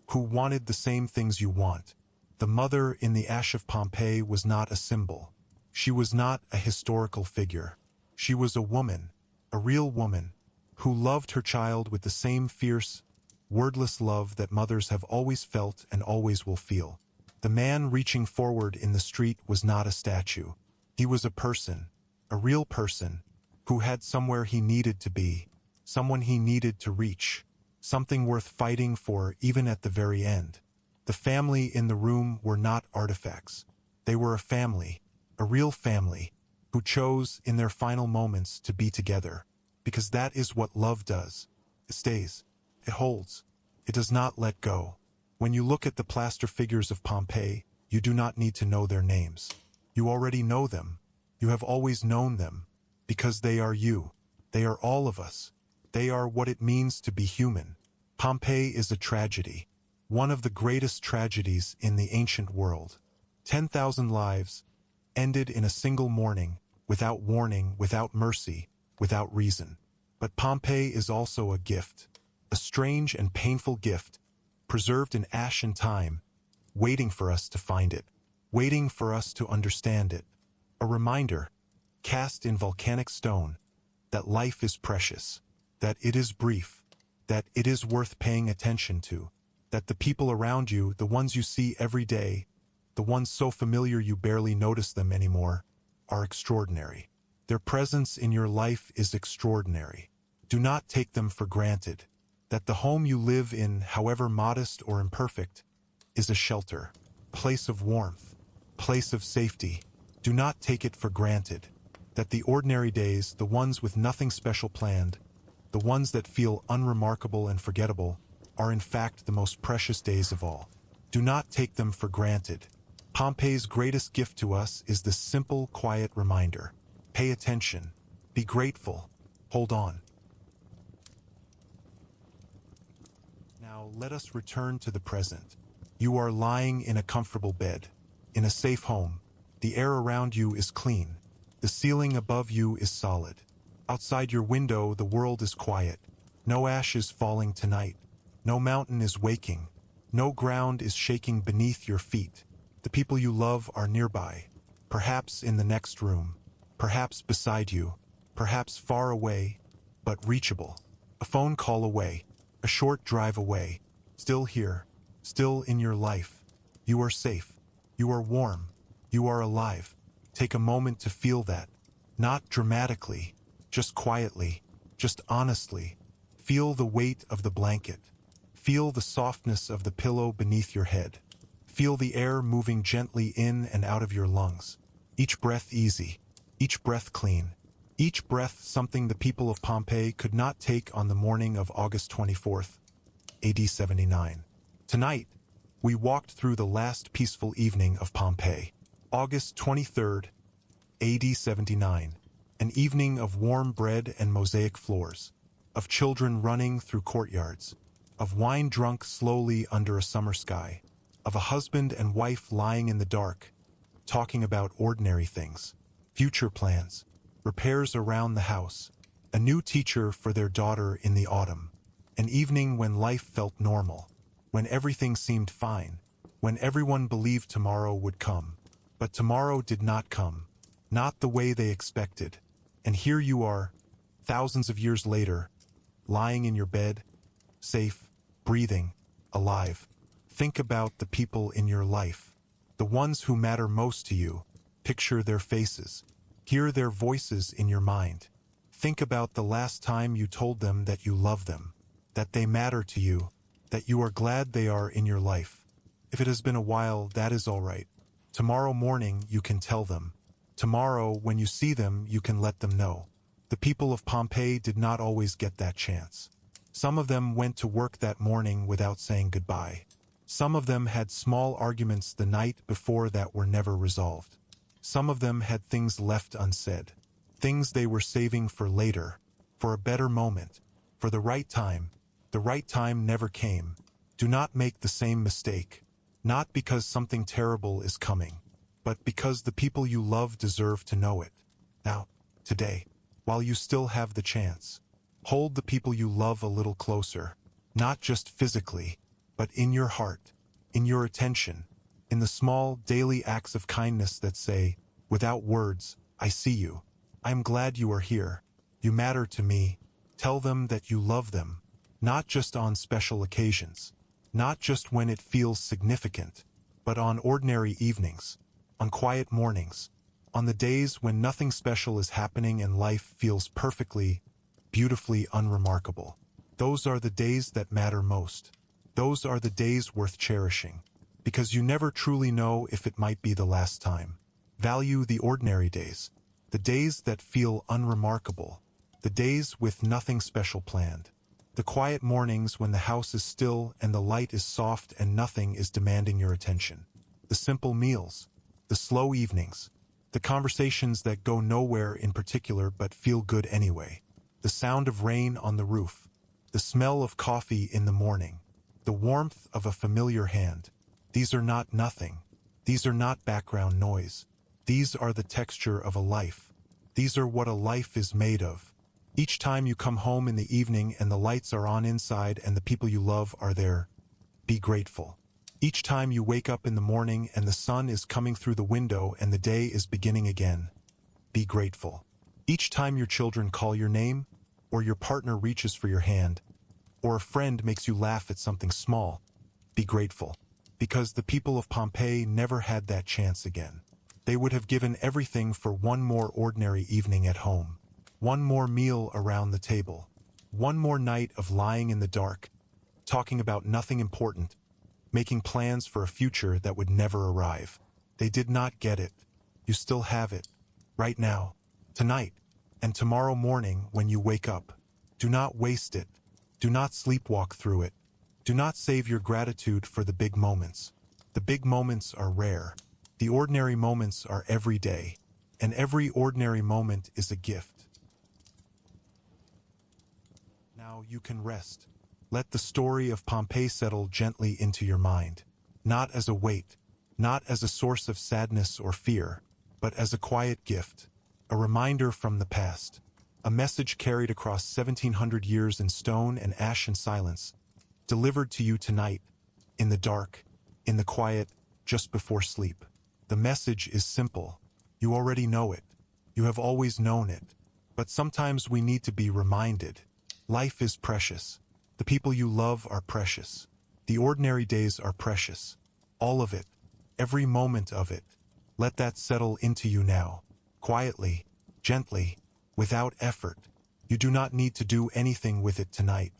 A: Who wanted the same things you want. The mother in the ash of Pompeii was not a symbol. She was not a historical figure. She was a woman, a real woman, who loved her child with the same fierce, wordless love that mothers have always felt and always will feel. The man reaching forward in the street was not a statue. He was a person, a real person, who had somewhere he needed to be, someone he needed to reach, something worth fighting for even at the very end. The family in the room were not artifacts. They were a family, a real family, who chose in their final moments to be together, because that is what love does. It stays. It holds. It does not let go. When you look at the plaster figures of Pompeii, you do not need to know their names. You already know them. You have always known them, because they are you. They are all of us. They are what it means to be human. Pompeii is a tragedy. One of the greatest tragedies in the ancient world. 10,000 lives ended in a single morning, without warning, without mercy, without reason. But Pompeii is also a gift, a strange and painful gift, preserved in ash and time, waiting for us to find it, waiting for us to understand it. A reminder, cast in volcanic stone, that life is precious, that it is brief, that it is worth paying attention to, that the people around you, the ones you see every day, the ones so familiar you barely notice them anymore, are extraordinary. Their presence in your life is extraordinary. Do not take them for granted. That the home you live in, however modest or imperfect, is a shelter, place of warmth, place of safety. Do not take it for granted. That the ordinary days, the ones with nothing special planned, the ones that feel unremarkable and forgettable, are in fact the most precious days of all. Do not take them for granted. Pompeii's greatest gift to us is this simple, quiet reminder. Pay attention. Be grateful. Hold on. Now let us return to the present. You are lying in a comfortable bed, in a safe home. The air around you is clean. The ceiling above you is solid. Outside your window, the world is quiet. No ash is falling tonight. No mountain is waking. No ground is shaking beneath your feet. The people you love are nearby, perhaps in the next room, perhaps beside you, perhaps far away, but reachable. A phone call away, a short drive away, still here, still in your life. You are safe. You are warm. You are alive. Take a moment to feel that. Not dramatically, just quietly, just honestly. Feel the weight of the blanket. Feel the softness of the pillow beneath your head. Feel the air moving gently in and out of your lungs. Each breath easy, each breath clean. Each breath something the people of Pompeii could not take on the morning of August 24th, AD 79. Tonight, we walked through the last peaceful evening of Pompeii. August 23rd, AD 79. An evening of warm bread and mosaic floors, of children running through courtyards, of wine drunk slowly under a summer sky, of a husband and wife lying in the dark, talking about ordinary things, future plans, repairs around the house, a new teacher for their daughter in the autumn, an evening when life felt normal, when everything seemed fine, when everyone believed tomorrow would come. But tomorrow did not come, not the way they expected. And here you are, thousands of years later, lying in your bed, safe, breathing, alive. Think about the people in your life, The ones who matter most to you. Picture their faces. Hear their voices in your mind. Think about the last time you told them that you love them, that they matter to you, that you are glad they are in your life. If it has been a while, that is all right. Tomorrow morning, you can tell them. Tomorrow, when you see them, you can let them know. The people of Pompeii did not always get that chance. Some of them went to work that morning without saying goodbye. Some of them had small arguments the night before that were never resolved. Some of them had things left unsaid. Things they were saving for later, for a better moment, for the right time. The right time never came. Do not make the same mistake. Not because something terrible is coming, but because the people you love deserve to know it. Now, today, while you still have the chance, hold the people you love a little closer, not just physically, but in your heart, in your attention, in the small daily acts of kindness that say, without words, I see you. I am glad you are here. You matter to me. Tell them that you love them, not just on special occasions, not just when it feels significant, but on ordinary evenings, on quiet mornings, on the days when nothing special is happening and life feels perfectly, beautifully unremarkable. Those are the days that matter most. Those are the days worth cherishing, because you never truly know if it might be the last time. Value the ordinary days, the days that feel unremarkable, the days with nothing special planned. The quiet mornings when the house is still and the light is soft and nothing is demanding your attention. The simple meals, the slow evenings, the conversations that go nowhere in particular but feel good anyway. The sound of rain on the roof, the smell of coffee in the morning, the warmth of a familiar hand. These are not nothing. These are not background noise. These are the texture of a life. These are what a life is made of. Each time you come home in the evening and the lights are on inside and the people you love are there, be grateful. Each time you wake up in the morning and the sun is coming through the window and the day is beginning again, be grateful. Each time your children call your name, or your partner reaches for your hand, or a friend makes you laugh at something small, be grateful. Because the people of Pompeii never had that chance again. They would have given everything for one more ordinary evening at home, one more meal around the table, one more night of lying in the dark, talking about nothing important, making plans for a future that would never arrive. They did not get it. You still have it. Right now, tonight, and tomorrow morning when you wake up. Do not waste it. Do not sleepwalk through it. Do not save your gratitude for the big moments. The big moments are rare. The ordinary moments are every day, and every ordinary moment is a gift. Now you can rest. Let the story of Pompeii settle gently into your mind, not as a weight, not as a source of sadness or fear, but as a quiet gift, a reminder from the past, a message carried across 1700 years in stone and ash and silence, delivered to you tonight, in the dark, in the quiet, just before sleep. The message is simple. You already know it. You have always known it. But sometimes we need to be reminded. Life is precious. The people you love are precious. The ordinary days are precious. All of it. Every moment of it. Let that settle into you now. Quietly, gently, without effort. You do not need to do anything with it tonight.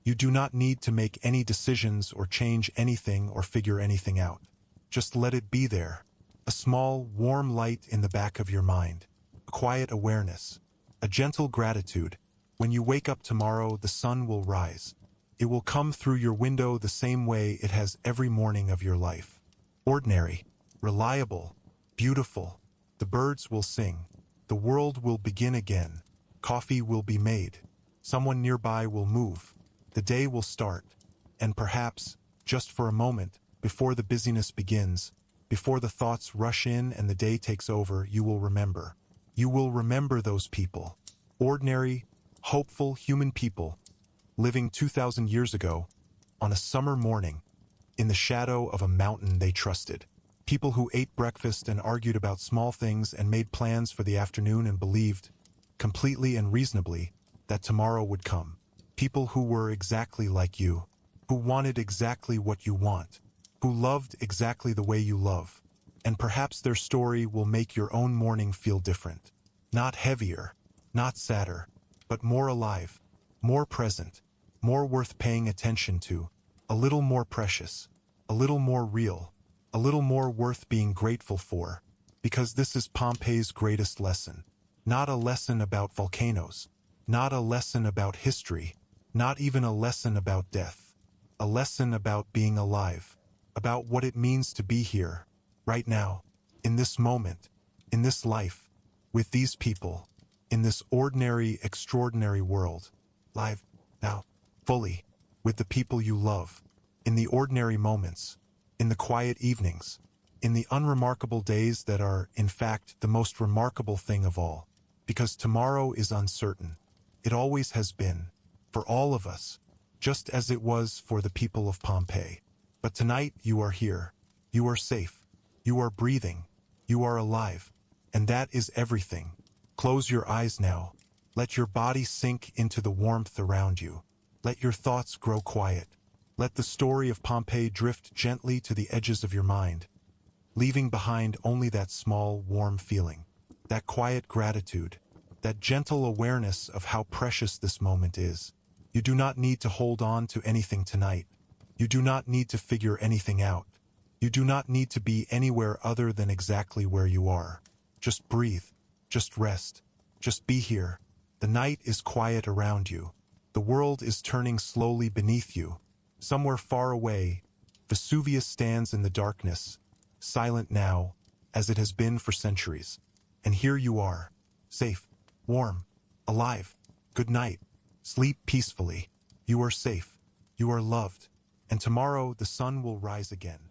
A: You do not need to make any decisions or change anything or figure anything out. Just let it be there. A small, warm light in the back of your mind. A quiet awareness. A gentle gratitude. When you wake up tomorrow, the sun will rise. It will come through your window the same way it has every morning of your life. Ordinary, reliable, beautiful. The birds will sing. The world will begin again. Coffee will be made. Someone nearby will move. The day will start. And perhaps, just for a moment, before the busyness begins, before the thoughts rush in and the day takes over, you will remember. You will remember those people. Ordinary, hopeful human people, living 2,000 years ago, on a summer morning, in the shadow of a mountain they trusted. People who ate breakfast and argued about small things and made plans for the afternoon and believed, completely and reasonably, that tomorrow would come. People who were exactly like you, who wanted exactly what you want, who loved exactly the way you love, And perhaps their story will make your own morning feel different. Not heavier, not sadder, but more alive, more present, more worth paying attention to, a little more precious, a little more real, a little more worth being grateful for, because this is Pompeii's greatest lesson. Not a lesson about volcanoes, not a lesson about history, not even a lesson about death. A lesson about being alive, about what it means to be here, right now, in this moment, in this life, with these people, in this ordinary, extraordinary world, live, now, fully, with the people you love, in the ordinary moments, in the quiet evenings, in the unremarkable days that are, in fact, the most remarkable thing of all. Because tomorrow is uncertain. It always has been, for all of us, just as it was for the people of Pompeii. But tonight you are here. You are safe. You are breathing. You are alive. And that is everything. Close your eyes now. Let your body sink into the warmth around you. Let your thoughts grow quiet. Let the story of Pompeii drift gently to the edges of your mind, leaving behind only that small, warm feeling, that quiet gratitude, that gentle awareness of how precious this moment is. You do not need to hold on to anything tonight. You do not need to figure anything out. You do not need to be anywhere other than exactly where you are. Just breathe. Just rest. Just be here. The night is quiet around you. The world is turning slowly beneath you. Somewhere far away, Vesuvius stands in the darkness, silent now, as it has been for centuries. And here you are, safe, warm, alive. Good night. Sleep peacefully. You are safe. You are loved. And tomorrow the sun will rise again.